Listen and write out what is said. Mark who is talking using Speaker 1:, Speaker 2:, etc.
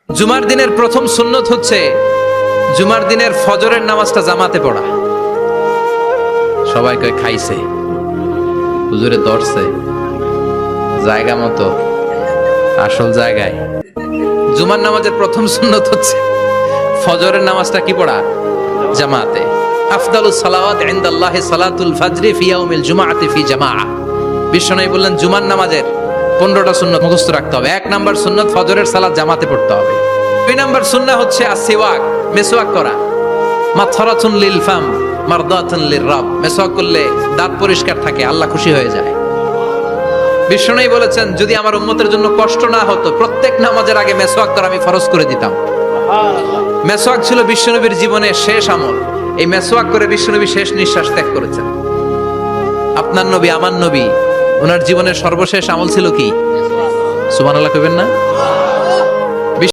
Speaker 1: জুমার দিনের প্রথম সুন্নত হচ্ছে জুমার দিনের ফজরের নামাজটা জামাতে পড়া। সবাই কয় খাইছে, হুজুরে ধরছে জায়গা মতো, আসল জায়গায়। জুমার নামাজের প্রথম সুন্নত হচ্ছে ফজরের নামাজটা কি পড়া? জামাতে। আফদালুস সালাওয়াত ইনদাল্লাহি সালাতুল ফাজরি ফি ইয়াউমিল জুমআতি ফি জামাআহ। বিশ্বনবী বললেন জুমার নামাজের 15টা সুন্নত মুখস্থ রাখতে হবে। 1 নাম্বার সুন্নত ফজরের সালাত জামাতে পড়তে হবে। 2 নাম্বার সুন্নাহ হচ্ছে আসওয়াক, মেসওয়াক করা। মাতহারাতুন লিল ফাম মারদাতুন লির রাব। মেসওয়াক করলে দাঁত পরিষ্কার থাকে, আল্লাহ খুশি হয়ে যায়। বিশ্বনবী বলেছেন যদি আমার উম্মতের জন্য কষ্ট না হতো প্রত্যেক নামাজের আগে মেসওয়াক করা আমি ফরজ করে দিতাম। মেসওয়াক ছিল বিশ্বনবীর জীবনের শেষ আমল। এই মেসওয়াক করে বিশ্বনবী শেষ নিঃশ্বাস ত্যাগ করেছেন। আপনার নবী আমার নবী, ওনার জীবনের সর্বশেষ আমল ছিল কি? সুবহানাল্লাহ কইবেন না?